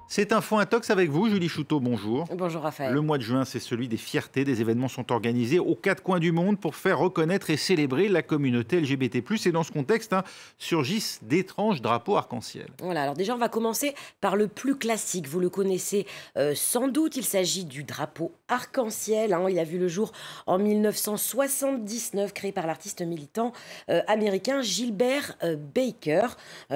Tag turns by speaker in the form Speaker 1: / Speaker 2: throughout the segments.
Speaker 1: C'est Info Intox avec vous, Julie Chouteau, bonjour.
Speaker 2: Bonjour Raphaël.
Speaker 1: Le mois de juin, c'est celui des fiertés. Des événements sont organisés aux quatre coins du monde pour faire reconnaître et célébrer la communauté LGBT+. Et dans ce contexte, surgissent d'étranges drapeaux arc-en-ciel.
Speaker 2: Voilà, alors déjà on va commencer par le plus classique. Vous le connaissez sans doute, il s'agit du drapeau arc-en-ciel. Il a vu le jour en 1979, créé par l'artiste militant américain Gilbert Baker.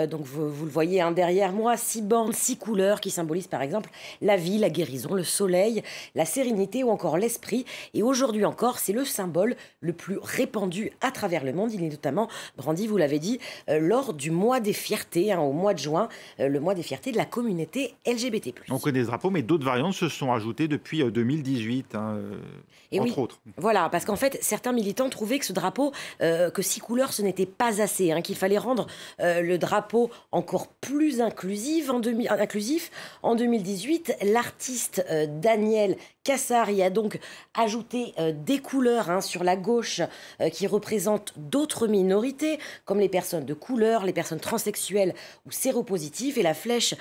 Speaker 2: Donc vous le voyez derrière moi, 6 bandes, 6 couleurs qui symbolisent par exemple la vie, la guérison, le soleil, la sérénité ou encore l'esprit. Et aujourd'hui encore, c'est le symbole le plus répandu à travers le monde. Il est notamment brandi, vous l'avez dit, lors du mois des fiertés, au mois de juin, le mois des fiertés de la communauté LGBT+.
Speaker 1: On connaît ce drapeau, mais d'autres variantes se sont ajoutées depuis 2018,
Speaker 2: Et
Speaker 1: entre
Speaker 2: oui,
Speaker 1: autres.
Speaker 2: voilà, parce qu'en fait, certains militants trouvaient que ce drapeau, que 6 couleurs, ce n'était pas assez, qu'il fallait rendre le drapeau encore plus inclusif. En 2018, l'artiste Daniel Cassar y a donc ajouté des couleurs sur la gauche qui représentent d'autres minorités, comme les personnes de couleur, les personnes transsexuelles ou séropositives. Et la flèche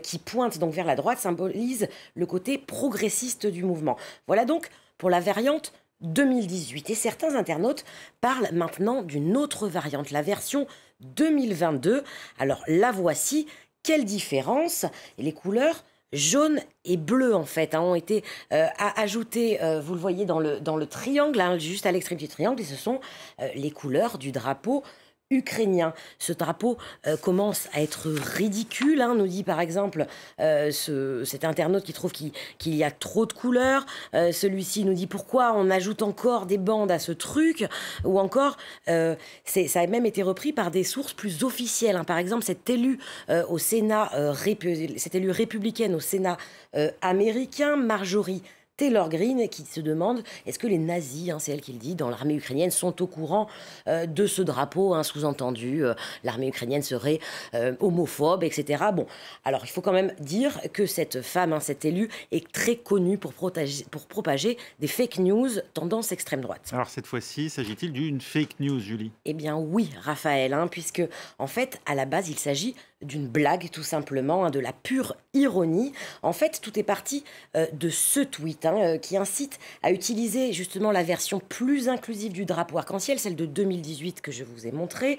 Speaker 2: qui pointe donc vers la droite symbolise le côté progressiste du mouvement. Voilà donc pour la variante 2018. Et certains internautes parlent maintenant d'une autre variante, la version 2022. Alors la voici. Quelle différence? Les couleurs jaune et bleu en fait ont été ajoutées, vous le voyez dans le triangle, juste à l'extrémité du triangle, et ce sont les couleurs du drapeau ukrainien. Ce drapeau commence à être ridicule, nous dit par exemple cet internaute qui trouve qu'il y a trop de couleurs. Celui-ci nous dit pourquoi on ajoute encore des bandes à ce truc, ou encore ça a même été repris par des sources plus officielles. Par exemple, cette élue au Sénat, cette élue républicaine au Sénat américain, Marjorie Taylor Greene, qui se demande est-ce que les nazis, c'est elle qui le dit, dans l'armée ukrainienne sont au courant de ce drapeau, sous-entendu, l'armée ukrainienne serait homophobe, etc. Bon, alors il faut quand même dire que cette femme, cette élue, est très connue pour propager des fake news tendance extrême droite.
Speaker 1: Alors cette fois-ci, s'agit-il d'une fake news, Julie?
Speaker 2: Eh bien oui, Raphaël, puisque en fait, à la base, il s'agit d'une blague, tout simplement, de la pure ironie. En fait, tout est parti de ce tweet qui incite à utiliser justement la version plus inclusive du drapeau arc-en-ciel, celle de 2018 que je vous ai montrée.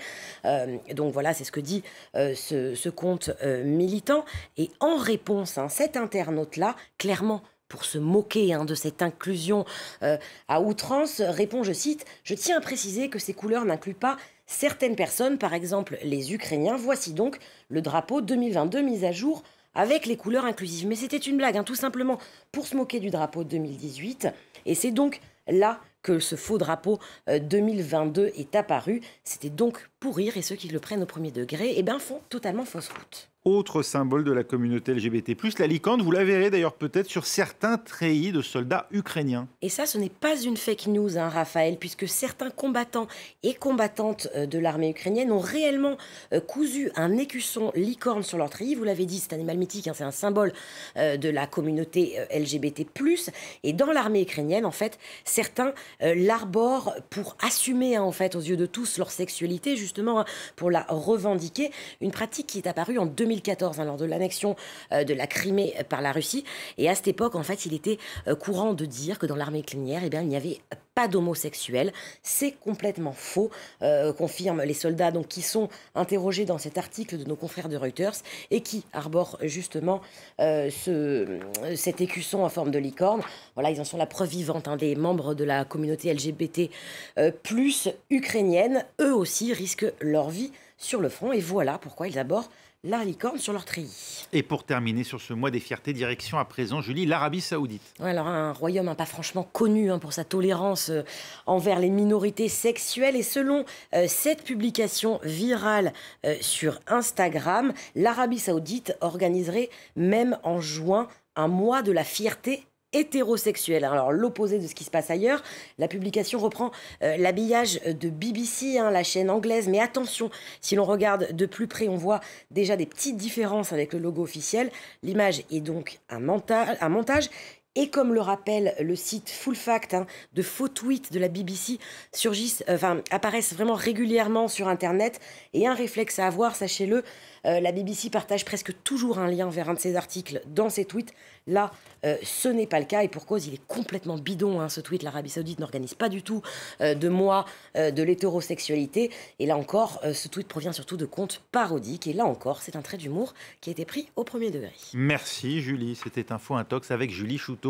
Speaker 2: Donc voilà, c'est ce que dit ce compte militant. Et en réponse, cet internaute-là, clairement, pour se moquer de cette inclusion à outrance, répond, je cite, « Je tiens à préciser que ces couleurs n'incluent pas certaines personnes, par exemple les Ukrainiens. Voici donc le drapeau 2022 mis à jour avec les couleurs inclusives. » Mais c'était une blague, tout simplement pour se moquer du drapeau 2018. Et c'est donc là que ce faux drapeau 2022 est apparu. C'était donc pour rire, et ceux qui le prennent au premier degré font totalement fausse route.
Speaker 1: Autre symbole de la communauté LGBT+, la licorne, vous la verrez d'ailleurs peut-être sur certains treillis de soldats ukrainiens.
Speaker 2: Et ça, ce n'est pas une fake news, Raphaël, puisque certains combattants et combattantes de l'armée ukrainienne ont réellement cousu un écusson licorne sur leur treillis. Vous l'avez dit, cet animal mythique, c'est un symbole de la communauté LGBT+. Et dans l'armée ukrainienne, en fait, certains l'arborent pour assumer, en fait, aux yeux de tous, leur sexualité, justement, pour la revendiquer. Une pratique qui est apparue en 2014, lors de l'annexion de la Crimée par la Russie. Et à cette époque, en fait, il était courant de dire que dans l'armée ukrainienne, il n'y avait pas d'homosexuels. C'est complètement faux, confirment les soldats qui sont interrogés dans cet article de nos confrères de Reuters et qui arborent justement cet écusson en forme de licorne. Voilà, ils en sont la preuve vivante, des membres de la communauté LGBT plus ukrainienne. Eux aussi risquent leur vie sur le front, et voilà pourquoi ils abordent la licorne sur leur treillis.
Speaker 1: Et pour terminer sur ce mois des fiertés, direction à présent, Julie, l'Arabie Saoudite.
Speaker 2: Ouais, alors un royaume pas franchement connu pour sa tolérance envers les minorités sexuelles. Et selon cette publication virale sur Instagram, l'Arabie Saoudite organiserait même en juin un mois de la fierté hétérosexuelle. Alors l'opposé de ce qui se passe ailleurs. La publication reprend l'habillage de BBC, la chaîne anglaise, mais attention, si l'on regarde de plus près, on voit déjà des petites différences avec le logo officiel. L'image est donc un montage. Et comme le rappelle le site Full Fact, de faux tweets de la BBC apparaissent vraiment régulièrement sur Internet. Et un réflexe à avoir, sachez-le, la BBC partage presque toujours un lien vers un de ses articles dans ses tweets. Là, ce n'est pas le cas et pour cause, il est complètement bidon, ce tweet. L'Arabie Saoudite n'organise pas du tout de mois de l'hétérosexualité. Et là encore, ce tweet provient surtout de comptes parodiques. Et là encore, c'est un trait d'humour qui a été pris au premier degré.
Speaker 1: Merci Julie, c'était Info Intox avec Julie Chouteau.